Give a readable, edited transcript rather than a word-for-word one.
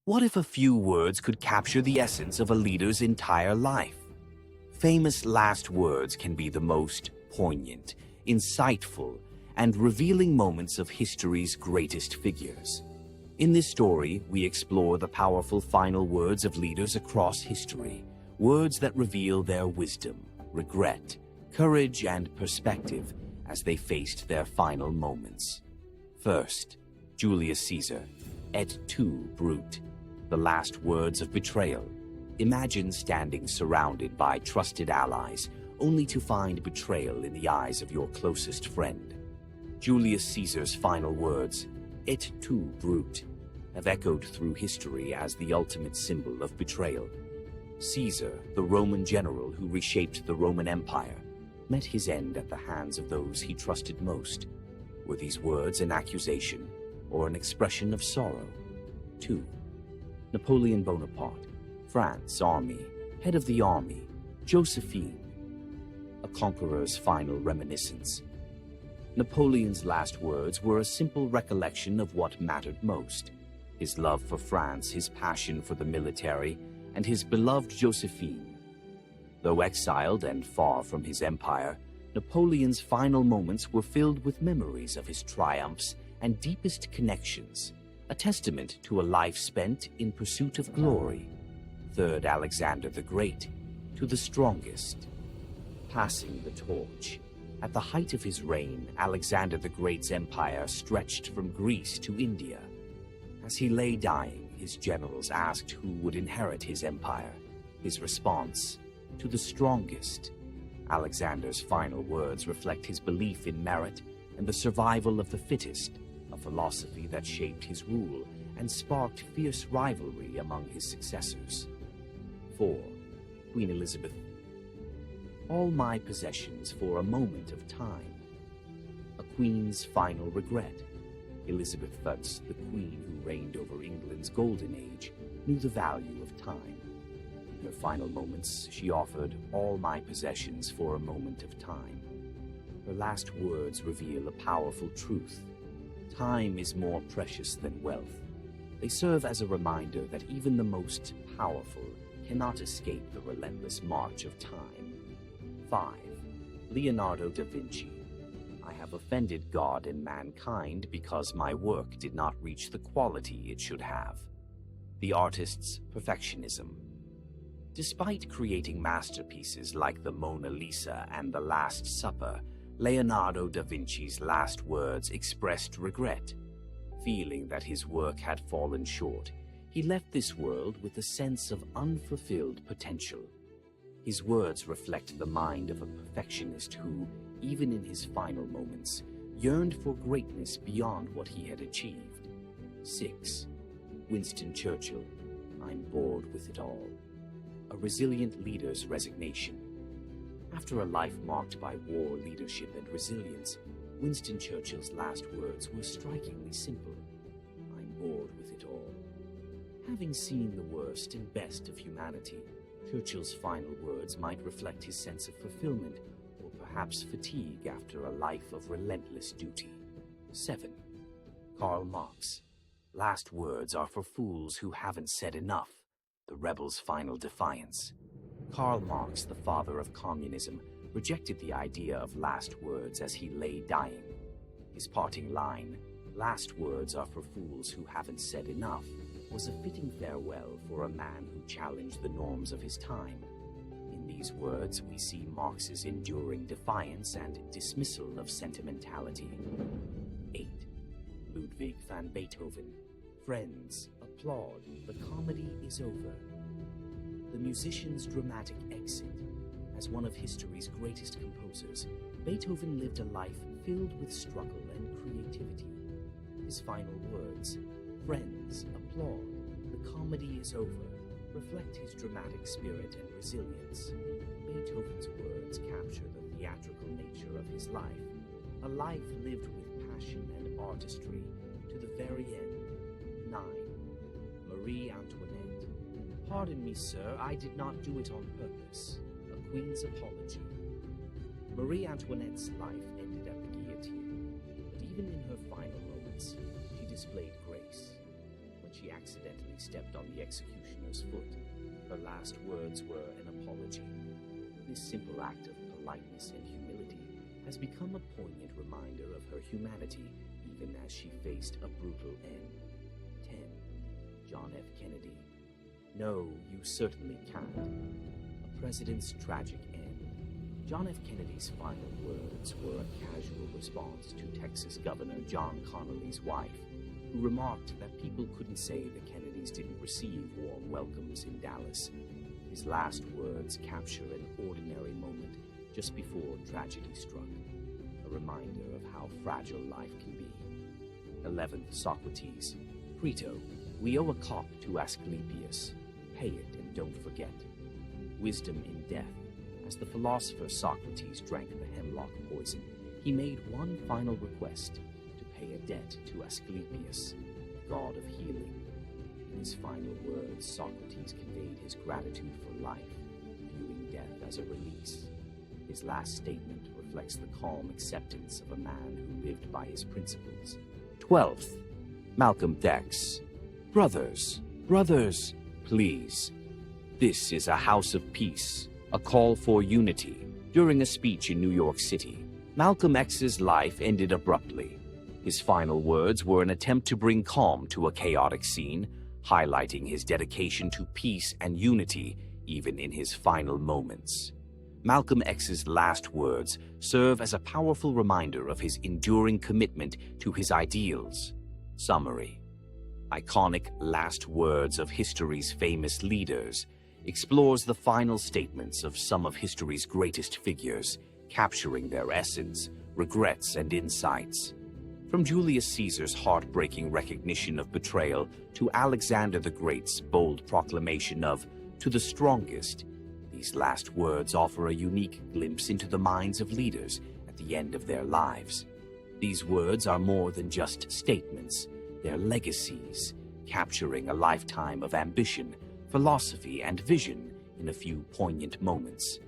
What if a few words could capture the essence of a leader's entire life? Famous last words can be the most poignant, insightful, and revealing moments of history's greatest figures. In this story, we explore the powerful final words of leaders across history, words that reveal their wisdom, regret, courage, and perspective as they faced their final moments. First, Julius Caesar, et tu, Brute, the last words of betrayal. Imagine standing surrounded by trusted allies, only to find betrayal in the eyes of your closest friend. Julius Caesar's final words, et tu, Brute, have echoed through history as the ultimate symbol of betrayal. Caesar, the Roman general who reshaped the Roman Empire, met his end at the hands of those he trusted most. Were these words an accusation or an expression of sorrow? 2. Napoleon Bonaparte, France army, head of the army, Josephine, a conqueror's final reminiscence. Napoleon's last words were a simple recollection of what mattered most: his love for France, his passion for the military, and his beloved Josephine. Though exiled and far from his empire, Napoleon's final moments were filled with memories of his triumphs and deepest connections, a testament to a life spent in pursuit of glory. Third Alexander the Great, to the strongest. Passing the torch. At the height of his reign, Alexander the Great's empire stretched from Greece to India. As he lay dying, his generals asked who would inherit his empire. His response, to the strongest. Alexander's final words reflect his belief in merit and the survival of the fittest, a philosophy that shaped his rule and sparked fierce rivalry among his successors. 4. Queen Elizabeth. All my possessions for a moment of time. A queen's final regret. Elizabeth I, the queen who reigned over England's golden age, knew the value of time. In her final moments, she offered all my possessions for a moment of time. Her last words reveal a powerful truth. Time is more precious than wealth. They serve as a reminder that even the most powerful cannot escape the relentless march of time. 5. Leonardo da Vinci. I have offended God and mankind because my work did not reach the quality it should have. The artist's perfectionism. Despite creating masterpieces like the Mona Lisa and The Last Supper, Leonardo da Vinci's last words expressed regret. Feeling that his work had fallen short, he left this world with a sense of unfulfilled potential. His words reflect the mind of a perfectionist who, even in his final moments, yearned for greatness beyond what he had achieved. 6. Winston Churchill. I'm bored with it all. A resilient leader's resignation. After a life marked by war, leadership, and resilience, Winston Churchill's last words were strikingly simple. I'm bored with it all. Having seen the worst and best of humanity, Churchill's final words might reflect his sense of fulfillment or perhaps fatigue after a life of relentless duty. 7. Karl Marx. Last words are for fools who haven't said enough. The rebel's final defiance. Karl Marx, the father of communism, rejected the idea of last words as he lay dying. His parting line, "Last words are for fools who haven't said enough," was a fitting farewell for a man who challenged the norms of his time. In these words, we see Marx's enduring defiance and dismissal of sentimentality. 8. Ludwig van Beethoven. Friends, applaud, the comedy is over. The musician's dramatic exit. As one of history's greatest composers, Beethoven lived a life filled with struggle and creativity. His final words, "Friends, applaud, the comedy is over," reflect his dramatic spirit and resilience. Beethoven's words capture the theatrical nature of his life, a life lived with passion and artistry to the very end. 9. Marie Antoinette. Pardon me, sir, I did not do it on purpose. A queen's apology. Marie Antoinette's life ended at the guillotine, but even in her final moments, she displayed grace. When she she accidentally stepped on the executioner's foot. Her last words were an apology. This simple act of politeness and humility has become a poignant reminder of her humanity, even as she faced a brutal end. 10. John F. Kennedy. No, you certainly can't. A president's tragic end. John F. Kennedy's final words were a casual response to Texas Governor John Connally's wife, who remarked that people couldn't say the Kennedys didn't receive warm welcomes in Dallas. His last words capture an ordinary moment just before tragedy struck, a reminder of how fragile life can be. 11. Socrates. Crito, we owe a cock to Asclepius. Pay it and don't forget. Wisdom in death. As the philosopher Socrates drank the hemlock poison, he made one final request: to pay a debt to Asclepius, god of healing. In his final words, Socrates conveyed his gratitude for life, viewing death as a release. His last statement reflects the calm acceptance of a man who lived by his principles. 12th. Malcolm X. Brothers, please. This is a house of peace, a call for unity. During a speech in New York City, Malcolm X's life ended abruptly. His final words were an attempt to bring calm to a chaotic scene, highlighting his dedication to peace and unity even in his final moments. Malcolm X's last words serve as a powerful reminder of his enduring commitment to his ideals. Summary. Iconic last words of history's famous leaders explores the final statements of some of history's greatest figures, capturing their essence, regrets, and insights. From Julius Caesar's heartbreaking recognition of betrayal to Alexander the Great's bold proclamation of "to the strongest," these last words offer a unique glimpse into the minds of leaders at the end of their lives. These words are more than just statements. They're legacies, capturing a lifetime of ambition, philosophy, and vision in a few poignant moments.